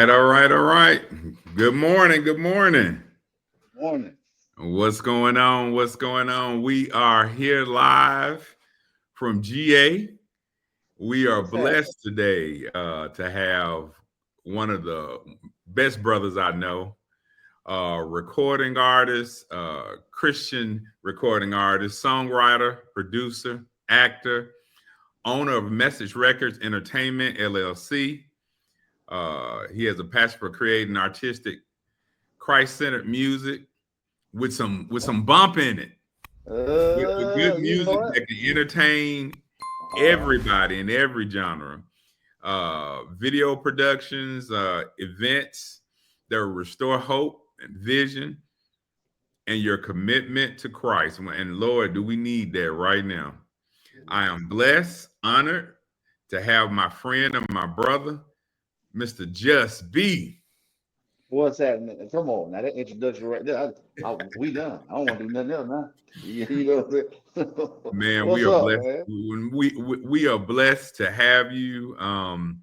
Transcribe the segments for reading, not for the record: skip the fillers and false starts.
right, all right, all right. Good morning, good morning. Morning. What's going on? What's going on? We are here live from GA. We are What's that? blessed today to have one of the best brothers I know, recording artist, Christian recording artist, songwriter, producer, actor, owner of Message Records Entertainment LLC. He has a passion for creating artistic, Christ-centered music with some bump in it, with good You know music what? that can entertain Uh, everybody in every genre. Video productions, events that will restore hope and vision and your commitment to Christ. And Lord, do we need that right now? I am blessed, honored to have my friend and my brother, Mr. Just B. what's that? Come on, now that introduction right there. We done. I don't want to do nothing else now. You know what I'm saying? Man, we What's are up, blessed. man? We are blessed to have you. I'll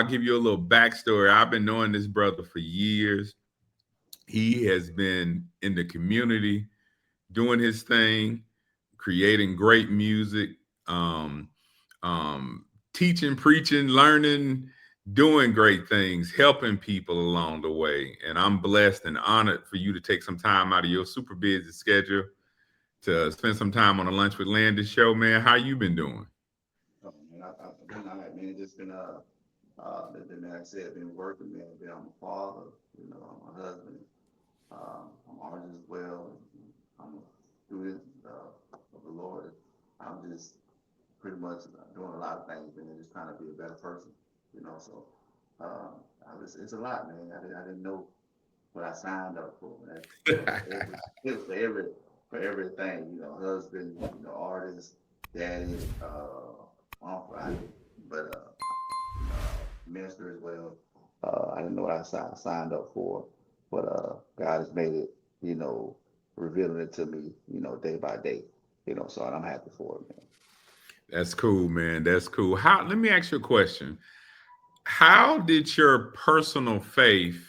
give you a little backstory. I've been knowing this brother for years. He has been in the community doing his thing, creating great music, um, teaching, preaching, learning, doing great things, helping people along the way. And I'm blessed and honored for you to take some time out of your super busy schedule to spend some time on the Lunch with Landis show, man. How you been doing? Oh, man, I've been all right, man. Just been like I said, been working, man. Been I'm a father, I'm a husband. I'm an artist as well. I'm a student of the Lord. I'm just pretty much doing a lot of things, man. Just trying to be a better person, So it's a lot, man. I didn't know what I signed up for. Man. For for everything, husband, artist, daddy, uncle, but minister as well. I didn't know what I signed up for, but God has made it, you know, revealing it to me, day by day, So I'm happy for it, man. That's cool, man. That's cool. How? Let me ask you a question. How did your personal faith?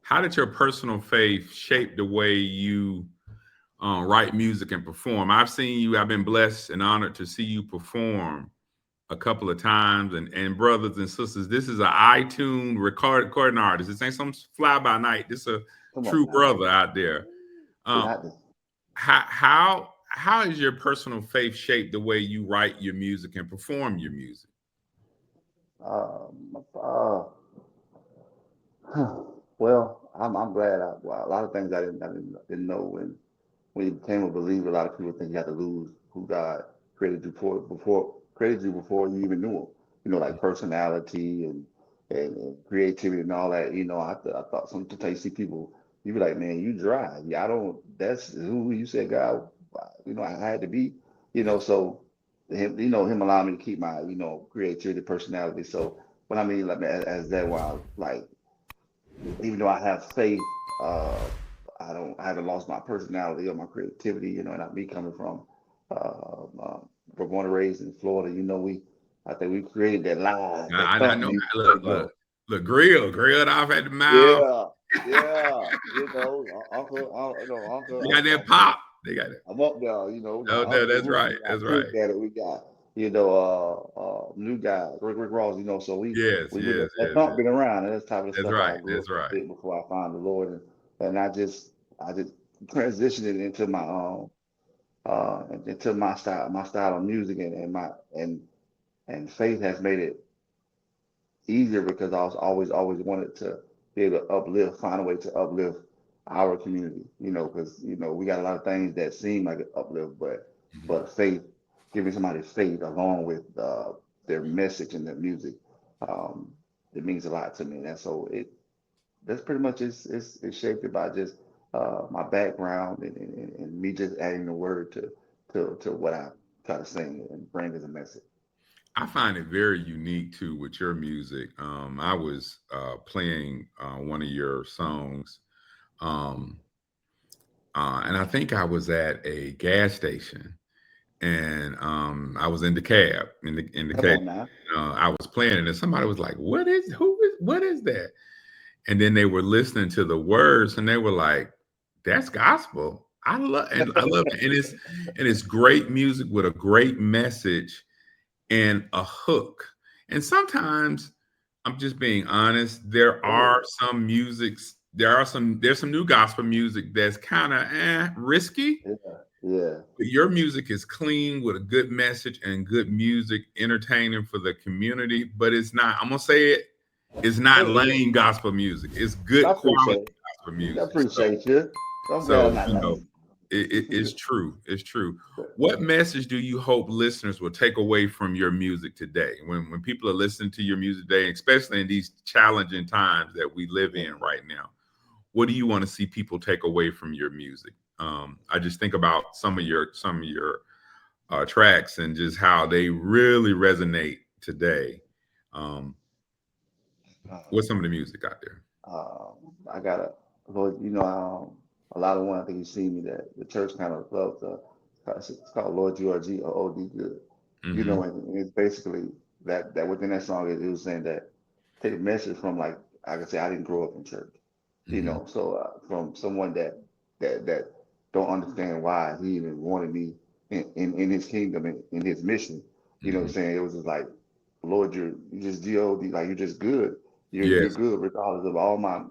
How did your personal faith shape the way you write music and perform? I've seen you. I've been blessed and honored to see you perform a couple of times. And brothers and sisters, this is an iTunes recording artist. This ain't some fly by night. This is a Come on true now. brother out there. Um, Not this. how has your personal faith shaped the way you write your music and perform your music? Um, uh, well, I'm glad. A lot of things I didn't know when you became a believer. A lot of people think you have to lose who God created you before you even knew Him. Like personality and creativity and all that. I thought sometimes you see people, you be like, man, you dry. Yeah, I don't. That's who you said God. I had to be. So him allowing me to keep my creativity, personality. So, but I mean, like as that while like even though I have faith, I haven't lost my personality or my creativity, and not me coming from born and raised in Florida, I think we created that line, that I know. company, Look, grilled off at the mouth. yeah, yeah, They got that pop. They got it. I'm up there, Oh, my no, uncle that's right. who, my That's right. cook daddy, we got, new guys, Rick Ross, so Yes, we yes, that yes, pump yes. been around, and that's the type of That's stuff right. I grew up That's right. with before I found the Lord, and I just transitioned it into my style of music, and faith has made it easier because I was always wanted to be able to find a way to uplift our community, because we got a lot of things that seem like an uplift, Mhm. but faith, giving somebody faith along with their message and their music, um, it means a lot to me. And so that's pretty much it's shaped it by just my background and me just adding the word to what I try to sing and bring as a message. I find it very unique too with your music. I was playing one of your songs, um, and I think I was at a gas station, and I was in the cab in the Come cab. on now. I was playing it, and somebody was like, what is that?" And then they were listening to the words, and they were like, "That's gospel." I love it, and it's great music with a great message and a hook. And sometimes, I'm just being honest, Oh, there's some new gospel music that's kind of risky, yeah, yeah, but your music is clean with a good message and good music, entertaining for the community. But it's not, I'm gonna say it, it's not yeah. lame gospel music. It's I good quality appreciate it. gospel I music. appreciate you. I'm glad I'm So not lame. it's true. It's true. What message do you hope listeners will take away from your music today? When people are listening to your music today, especially in these challenging times that we live Yeah. in right now, what do you want to see people take away from your music? I just think about some of your tracks and just how they really resonate today. Um, what's some of the music out there? I got a, Lord, a lot of one, I think you see me that the church kind of loves, it's called Lord You Are G-O-O-D good. Hmm. And it's basically that within that song, it was saying that take a message from like, I can say I didn't grow up in church, Hmm. so from someone that don't understand why he even wanted me in his kingdom, in his mission, what I'm Hmm. saying? It was just like, Lord, you just G-O-D, like you're just good. You're Yes. good regardless of all my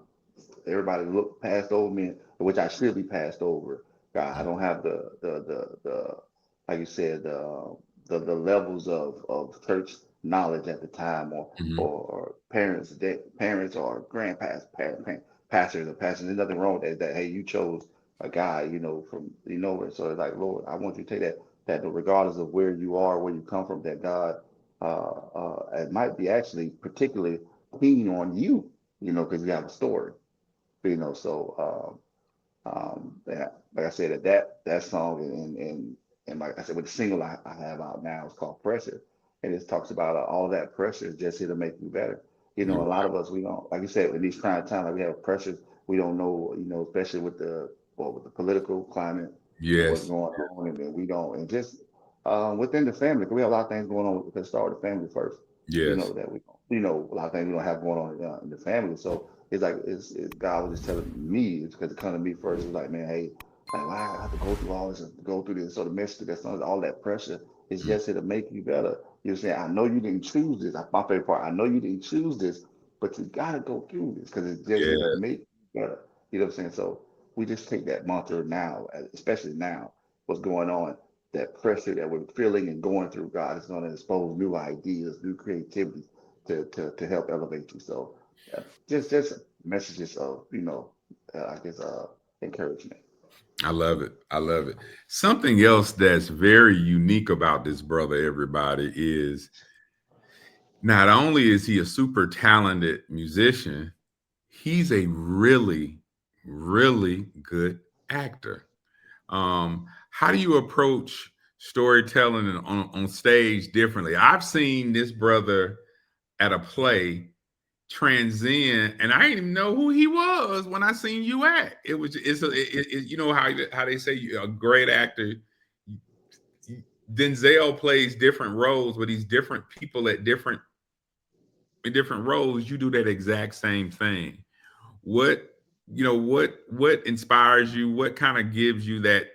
everybody look passed over me, which I should be passed over. God, I don't have the like you said the levels of church knowledge at the time, Hmm. or parents or grandparents, pastors or pastors. There's nothing wrong with that. Hey, you chose a guy, from so it's like, Lord, I want you to take that regardless of where you are, where you come from, that God it might be actually particularly keen on you, because you have a story. So like I said, that song and like I said, with the single I have out now, it's called Pressure, and it talks about all that pressure is just here to make you better. A You lot of us we don't, like you said, in these trying times, like we have pressures we don't know, especially with the political climate and what's yes. going on, and then we don't, and just within the family, 'cause we have a lot of things going on. Let's start with the family first. Yes. That we, a lot of things we don't have going on in the family. So it's like it's God was just telling me, it's because it come to me first. It's like, man, hey, like why I have to go through all this and go through this? So the message that's on all that pressure is Mm. just here to make you better. You're saying, I know you didn't choose this. My favorite part, I know you didn't choose this, but you gotta go through this because it's just here to Yes. make you better. You know what I'm saying? So we just take that mantra now, especially now, what's going on, that pressure that we're feeling and going through. God is going to expose new ideas, new creativity to help elevate you. So just messages of I guess encouragement. I love it. I love it. Something else that's very unique about this brother, everybody, is not only is he a super talented musician, he's a really, really good actor. How do you approach storytelling on stage differently? I've seen this brother at a play transcend, and I didn't even know who he was when I seen you act. You know how they say you're a great actor. Denzel plays different roles with these different people at different in different roles. You do that exact same thing. What what inspires you? What kind of gives you that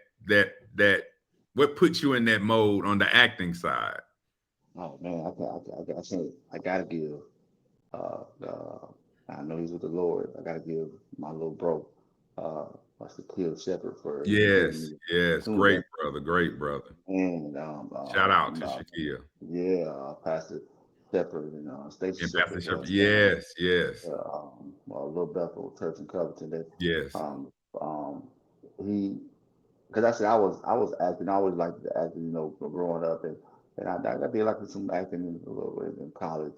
what puts you in that mode on the acting side? Oh man, I gotta give. I know he's with the Lord. I gotta give my little bro, uh, that's the Clear Shepherd for giving Yes, me the yes, great opportunity. brother, great brother. And Shout out to Shaquille yeah, Pastor Shepherd and Stacy and Pastor Shepherd Shepard. down Yes, yes, Little Bethel Church in Covington. That yes. um, um, he because I said I was acting. I always liked the acting, growing up, and I did like some acting a little bit in college.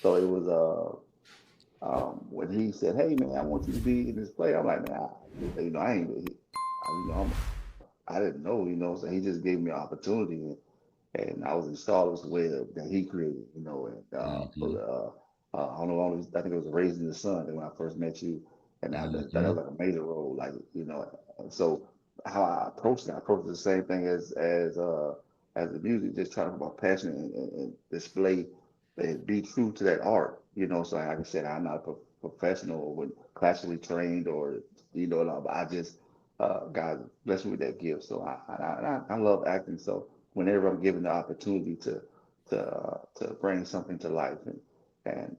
So it was when he said, "Hey man, I want you to be in this play," I'm like, man, I ain't, I didn't know, so he just gave me an opportunity, and I was in Starless Web that he created, and Hmm. I don't know, I think it was Raising the Sun that when I first met you, and that Hmm. was like a major role, like, and so how I approached it the same thing as the music, just trying to put my passion and display and be true to that art. So like I said, I'm not a professional or classically trained or but I just God blessed me with that gift. So I love acting. So whenever I'm given the opportunity to bring something to life, and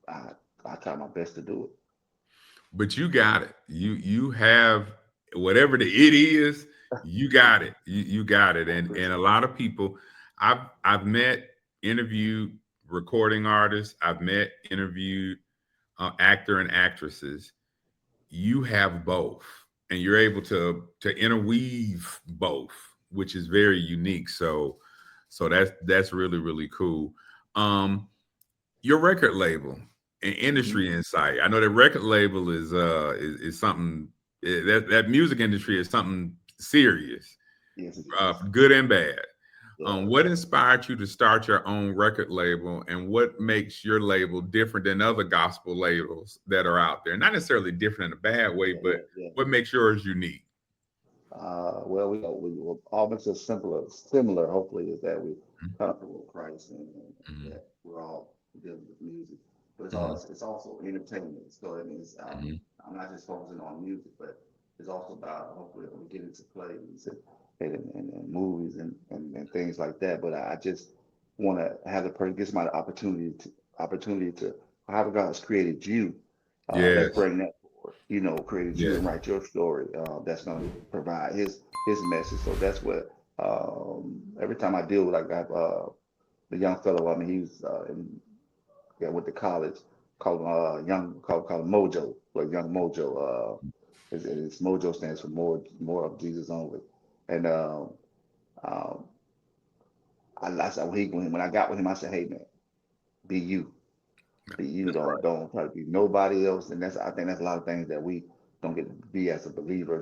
I I try my best to do But you got it. You have whatever the it is, you got it. You got it. it. I And a appreciate lot of people I've met, interviewed recording artists, I've met, interviewed actor and actresses. You have both, and you're able to interweave both, which is very unique. So that's really really cool. Um, your record label and it. industry insight. I know that record label is something that music industry is something serious, Yes, it is. good and bad. Yeah. What inspired you to start your own record label, and what makes your label different than other gospel labels that are out there? Not necessarily different in a bad way, Yeah, but yeah, yeah. what makes yours unique? Well, we will all makes us similar. Hopefully, is that we comfortable with Christ and Mm-hmm. that we're all dealing with music. But Mm-hmm. it's also entertainment. So that means Mm-hmm. I'm not just focusing on music, but it's also about hopefully when we get into plays and movies and things like that. But I just want to have the person gets my opportunity to however God has created you. Let's Yes. bring that forward. Created you Yes. and write your story. That's going to provide his message. So that's what every time I deal with, like I have the young fellow. I mean, he's went to college. Called him called him Mojo, like Young Mojo. His Mojo stands for more of Jesus only. And um, I said when I got with him, I said, "Hey man, be you." Be you. That's right. Don't try to be nobody else. And I think that's a lot of things that we don't get to be as a believer.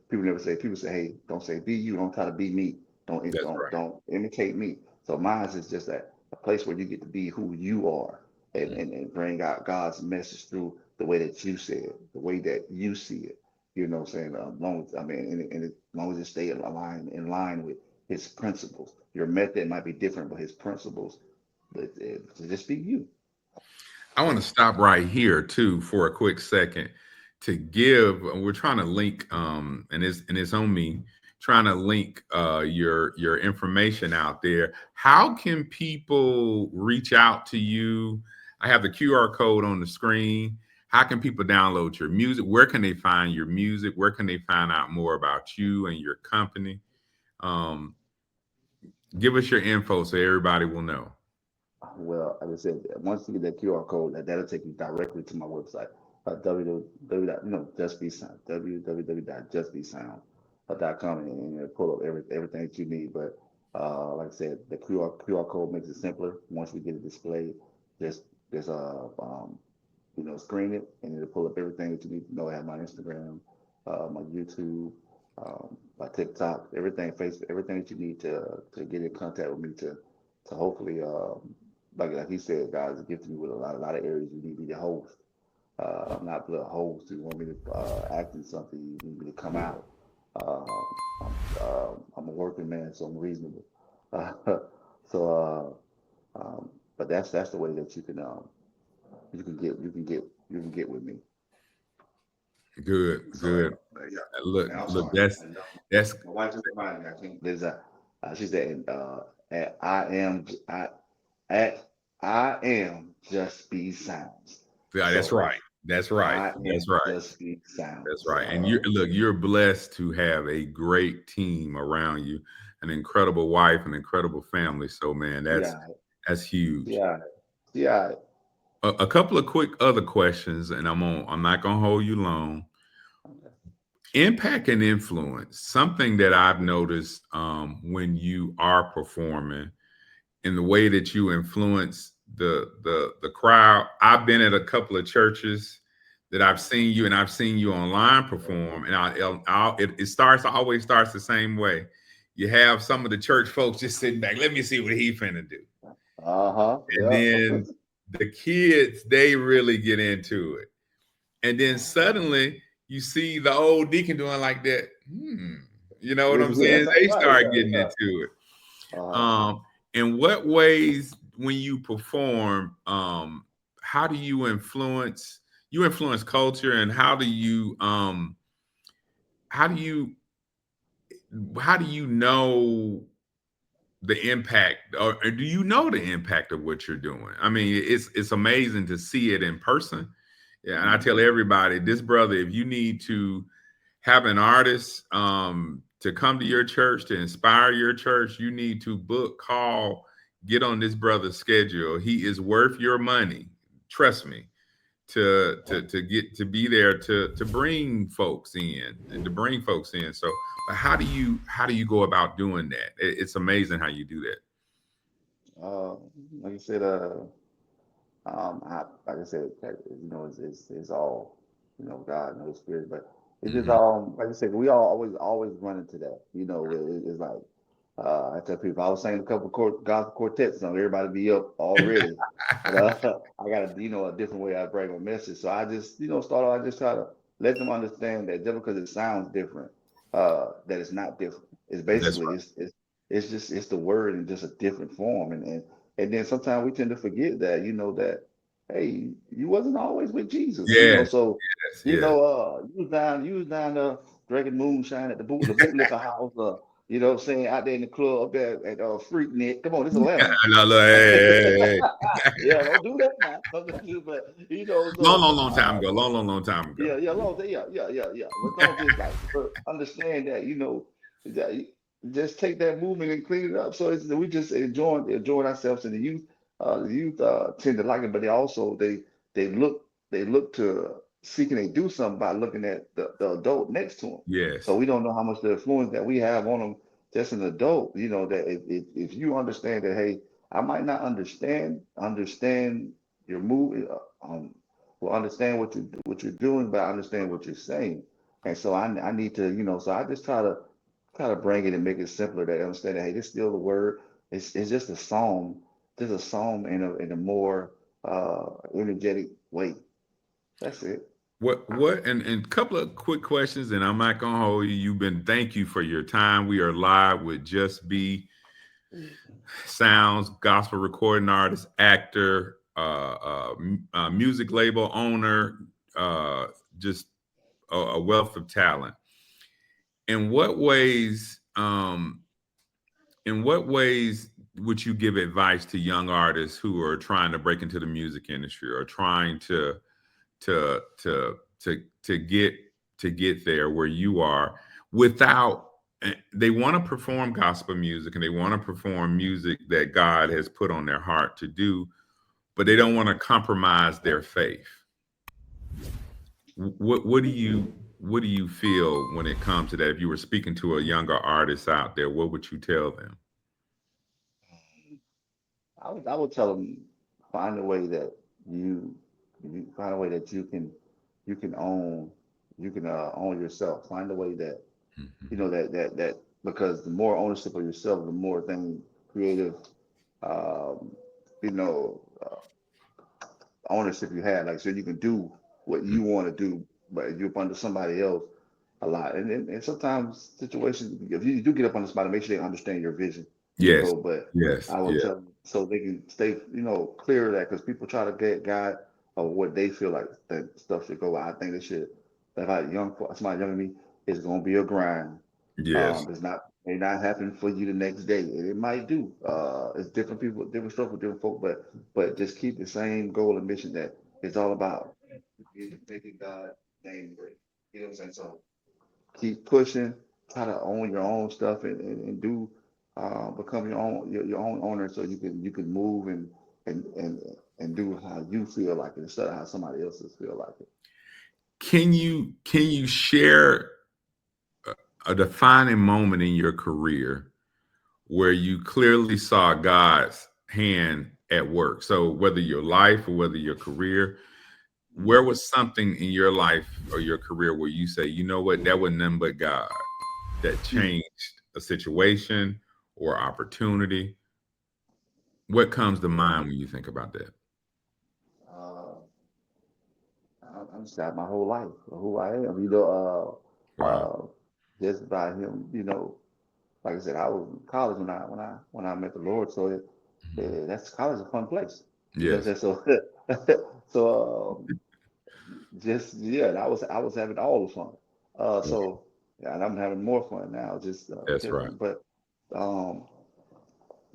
People never say. People say, "Hey, don't say be you. Don't try to be me. That's right. Don't imitate me." So mine is just that a place where you get to be who you are and bring out God's message through the way that you say it, the way that you see it. You know what I'm saying? Long as, I mean, as long as it stay in line with His principles. Your method might be different, but His principles, but just be you. I want to stop right here too for a quick second to give. We're trying to link, and it's on me trying to link your information out there. How can people reach out to you? I have the QR code on the screen. How can people download your music? Where can they find your music? Where can they find out more about you and your company? Um, give us your info so everybody will know. Well, like I said, once you get that QR code, that'll take you directly to my website, www. Just be sound, www.justbesound.com, and it'll pull up everything that you need. But like I said, the QR code makes it simpler. Once we get it displayed, just just screen it, and it'll pull up everything that you need to know. I have my Instagram, my YouTube, my TikTok, everything, Facebook, everything that you need to get in contact with me to hopefully, like he said, God has gifted me with a lot of areas you need me to host. I'm not a host. You want me to act in something, you need me to come out. Uh, I'm a working man, so I'm reasonable. Uh, so, but that's the way that you can get with me. Good, So good. yeah, Look, and look. also That's my wife just reminded me. I can't. There's a she said at I am at I am just be sounds. yeah, that's So right. That's right. I That's am right. just be That's sounds. right. And you look, you're blessed to have a great team around you, an incredible wife, an incredible family. So man, Yeah, that's huge. yeah, yeah. A couple of quick other questions, and I'm not gonna hold you long. Okay. Impact and influence, something that I've noticed when you are performing in the way that you influence the crowd. I've been at a couple of churches that I've seen you, and I've seen you online perform, and it starts always starts the same way. You have some of the church folks just sitting back. Let me see what he finna do, Uh-huh. and Yeah. then the kids they really get into it, and then suddenly you see the old deacon doing like that. You know what I'm saying? Yeah. They Right. start Yeah. getting Yeah. into it. Uh, Um, in what ways, when you perform, how do you influence culture, and how do you how do you know the impact, or do you know the impact of what you're doing? I mean, it's amazing to see it in person. Yeah, and I tell mhm. everybody, this brother, if you need to have an artist to come to your church to inspire your church, you need to book, call, get on this brother's schedule. He is worth your money. Trust me. To get to be there to bring folks in and to bring folks in. So, but how do you go about doing that? It's amazing how you do that. Uh, like I said, like I said, it's all, God and the Holy Spirit, but it's just Hmm. all, like I said, we all always run into that, it's like, I tell people, I was saying a couple gospel quartets, so everybody be up already, but, I got a different way I bring a message, so I just, I just try to let them understand that just because it sounds different, that it's not different. It's That's basically, right. it's the word in just a different form, and then sometimes we tend to forget that, that, hey, you wasn't always with Jesus, Yes, so, yes, yes. you was down there drinking moonshine at the bootlicker house, what I'm saying, out there in the club up there at Freaknik. Come on, this Atlanta now. No, no, hey, hey, Yeah, don't do that now. But long, so long, long time ago. Long, long, long time ago. yeah, yeah, long time, yeah. But don't just like understand that, that just take that movement and clean it up. So we just enjoying ourselves, and the youth tend to like it, but they look they look to seeking they do something by looking at the adult next to them. So Yes, we don't know how much the influence that we have on them just an adult. That if you understand that, hey, I might not understand your move. Will understand what you're doing, but I understand what you're saying. And so I need to, so I just try to bring it and make it simpler that I understand that, hey, this is still the word. It's just a psalm in a more energetic way. That's it. what and a couple of quick questions, and I'm not gonna hold you. Thank you for your time. We are live with Just Be Sounds, gospel recording artist, actor, music label owner, just a wealth of talent. In what ways, in what ways would you give advice to young artists who are trying to break into the music industry, or trying to to to get there where you are, without they want to perform gospel music, and they want to perform music that God has put on their heart to do, but they don't want to compromise their faith? What do you feel when it comes to that? If you were speaking to a younger artist out there, what would you tell them? I would tell them, find a way that you you find a way that you can own own yourself. Find a way that Mhm. because the more ownership of yourself, the more thing creative, um, you know, ownership you have. Like, so you can do what you want to do, but if you're up under somebody else a lot. And sometimes situations, if you do get up under somebody, make sure they understand your vision. Yes, But yes, I would yeah, tell them so they can stay, clear of that, because people try to get guide of what they feel like that stuff should go. I think they should. If I somebody younger than me, it's gonna be a grind. yes. It's not may not happen for you the next day. It might do. It's different people, different stuff with different folk, but just keep the same goal and mission that it's all about making God name great. You know what I'm saying? So keep pushing, try to own your own stuff and do become your own owner, so you can move and do how you feel like it instead of how somebody else's feel like it. Can you share a defining moment in your career where you clearly saw God's hand at work? So whether your life or whether your career, where Mhm. was something in your life or your career where you say, you know what, that was nothing but God that Hmm. changed a situation or opportunity? What comes to Yeah. mind when you think about that? Uh, I'm just got my whole life of who I am, Wow. just by him, like I said, I was in college when I met the Lord. So that's college is a fun place. You know what Yes. I'm saying? So so just yeah, and I was having all the fun. So yeah, and I'm having more fun now. Just That's right. but um,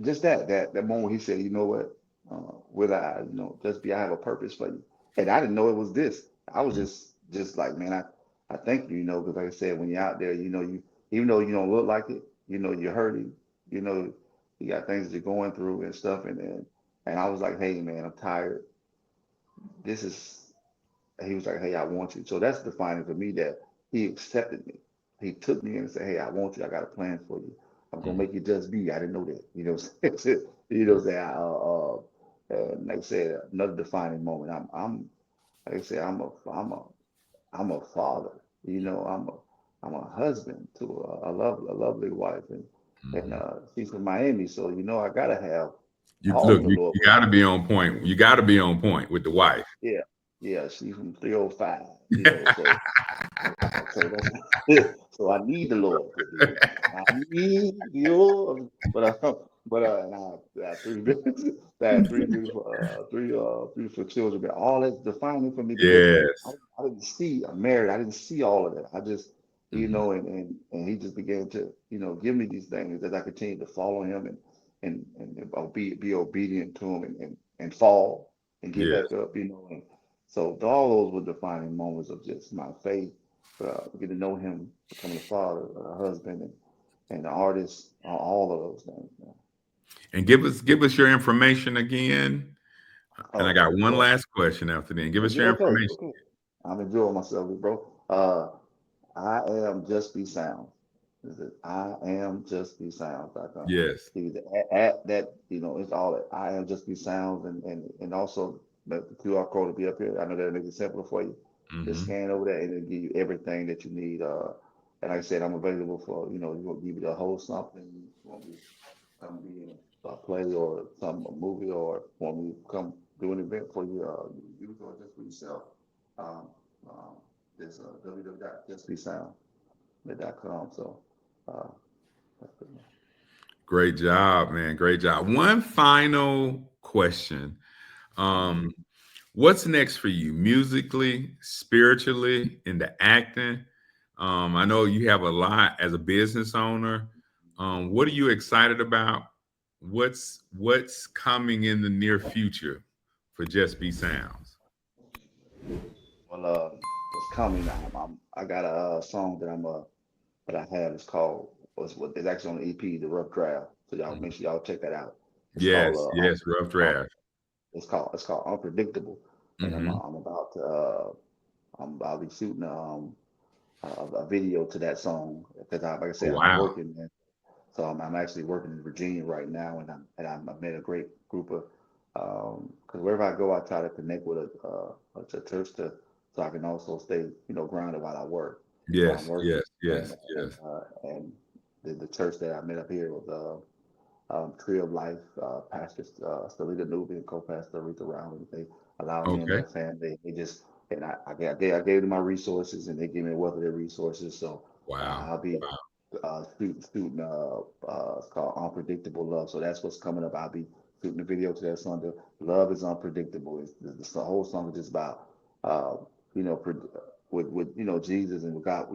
just that moment he said, you know what, whether I just be I have a purpose for you, and I didn't know it was this. I was Mhm. just like man, I thank you, because like I said, when you're out there, you even though you don't look like it, you're hurting, you know, you got things that you're going through and stuff, and I was like, hey man, I'm tired. This is He was like, hey, I want you. So that's defining for me that he accepted me. He took me in and said, hey, I want you. I got a plan for you. I'm gonna Mhm. make you just be. I didn't know that. Say like I said, another defining moment. I'm like I said, I'm a father. I'm a husband to a lovely wife, and Mhm. she's from Miami. So I gotta have You all look, the you Lord. got to be on point. You got to be on point with the wife. Yeah, yeah, she's from 305. So. So that's so I need the Lord. I need you. And I had three I had three beautiful children. But all that's defining for me because I, Yes. I didn't see I'm married. I didn't see all of that. I just Mhm. and he just began to give me these things as I continued to follow him and be obedient to him and fall and get Yes. back up. And so all those were defining moments of just my faith, get to know him, becoming a father, a husband, and an artist, all of those things. Man. And give us your information again. And I Oh, got one well, last question after then. Give us yeah, your okay, information. okay. I'm enjoying myself, bro. I am just be sound. Is it I am just be sound.com. Yes. See at that, it's all that I am just be sounds and also the QR code will be up here. I know that'll make it simpler for you. Just Hmm. scan over that and it'll give you everything that you need. And like I said, I'm available for, you want me to host something, you want me to come be in a play or some a movie or want me to come do an event for you, you or just for yourself. Um, um, there's www.justbesound.com. So uh, that's pretty much. Great job, man. Great job. One final question. Mhm. Um, what's next for you musically, spiritually, in the acting? I know you have a lot as a business owner. What are you excited about? What's coming in the near future for Just Be Sounds? Well, what's coming? I got a song that I have. It's called. It's actually on the EP, the Rough Draft. So y'all make sure y'all check that out. It's called Yes, yes, rough draft. it's called Unpredictable, and Hmm. I'm about to be shooting a video to that song because like I Oh, said, I'm wow. working, man. So I'm actually working in Virginia right now, I met a great group of because wherever I go, I try to connect with a church so I can also stay grounded while I work. So I'm Yes, working, yes, and yes, and yes. uh, and the church that I met up here was Tree of Life, Pastor Stalita Newby and co-pastor Rita Rowland. They allowed me in Okay. their family. They just and I gave them my resources, and they gave me a wealth of their resources. So Wow. I'll be shooting it's called Unpredictable Love. So that's what's coming up. I'll be shooting a video to that song. The Love is unpredictable. The whole song is just about uh, you know pre- with Jesus and with God.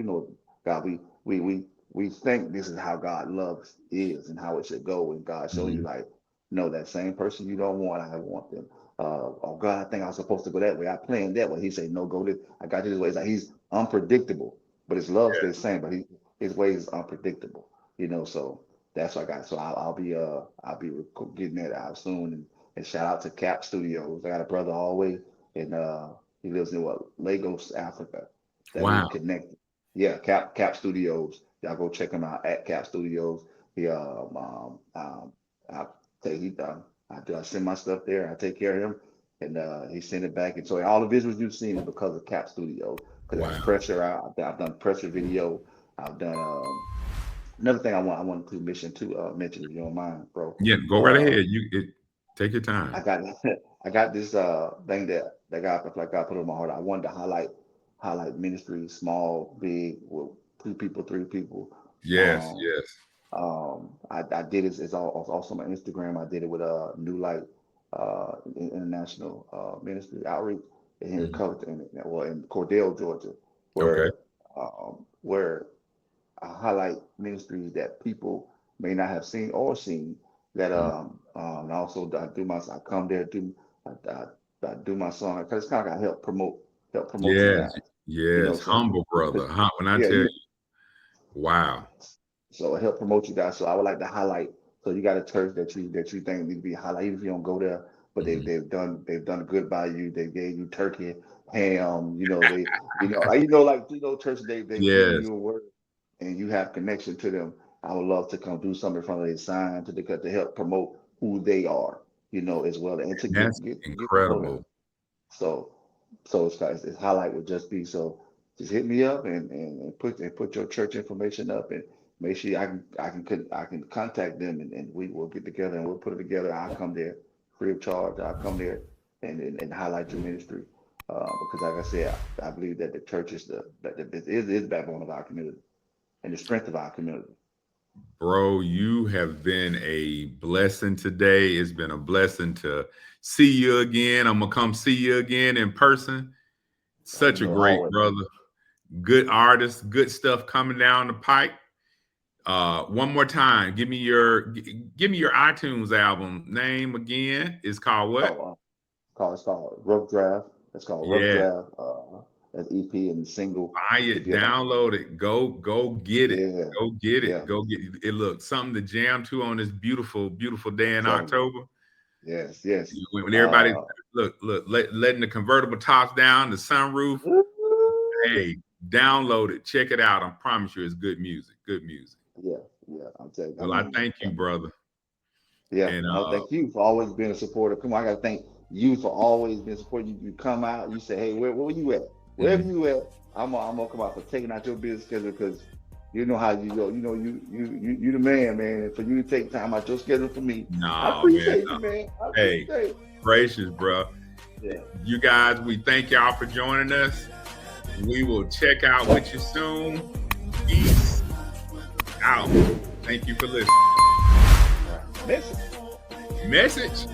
God. We think this is how God loves is and how it should go. And God showing you Hmm. like, no, that same person you don't want, I want them. Oh God, I think I was supposed to go that way. I planned that way. He said, no, go this. I got you this way. It's like he's unpredictable, but his love stays the same. But his ways is unpredictable. So that's what I got. So I'll be getting that out soon. And shout out to Cap Studios. I got a brother all the way in he lives in Lagos, Africa, that we Wow. connected. Yeah, Cap Studios. Y'all go check him out at Cap Studios. He I take he I send my stuff there. I take care of him, and he sent it back. And so all the visuals you've seen is because of Cap Studios. Because that's Wow. pressure. I've done pressure video. I've done another thing I want to mention if you don't mind, bro. Yeah, go right Uh, ahead. Take your I time. got I got this thing that God put on my heart. I wanted to highlight ministry, small, big, with two people, three people. Yes, Um, yes. I did it. It's also my Instagram. I did it with New Light International Ministry Outreach in here in Mhm. Covington, well, in Cordell, Georgia, Okay. where I highlight ministries that people may not have seen or seen. That Mhm. and also I come there I do my song because it's kind of like I help promote you Yes, guys. You know, yes. so Humble brother. 'cause, Huh? When I yeah, tell you, wow. so it help promote you guys. So I would like to highlight. So you got a church that you think need to be highlighted, even if you don't go there, but Mhm. they've done good by you. They gave you turkey, ham. Church they've given Yes. you a word, and you have connection to them. I would love to come do something in front of their sign to help promote who they are, as well, and to That's get the word out. incredible. So, it's highlight would just be so. Just hit me up and put your church information up and make sure I can contact them and we will get together and we'll put it together. I'll come there free of charge. I'll come there and highlight your ministry because like I said, I believe that the church is the backbone of our community and the strength of our community. Bro, you have been a blessing today. It's been a blessing to see you again. I'm gonna come see you again in person. Such a great Always. brother. Good artist, good stuff coming down the pipe. One more time, give me your iTunes album name again. It's called what? Oh, it's called Rough Draft. It's called Rough Yeah, Draft. As EP and single buy should it, be about. download it, go get it, Yeah, go get yeah. it, go get it. It look something to jam to on this beautiful, beautiful day I'm in telling you. October. Yes, yes. When everybody Uh, letting the convertible tops down, the sunroof. Hey, download it, check it out. I promise you, it's good music. Good music. yeah, yeah. I'm telling you, I Well, I mean, thank you, brother. yeah. And I thank you for always being a supporter. Come on, I gotta thank you for always being supporting. You come out, you say, hey, where you at? Wherever mhm. you at, I'm gonna come out for taking out your business schedule because you know how you go. You the man, and for you to take time out your schedule for me, I No, man. appreciate you, man. I Hey, appreciate. gracious, bro. Yeah. You guys, we thank y'all for joining us. We will check out with you soon. Peace out. Thank you for listening. All right. Message. Message.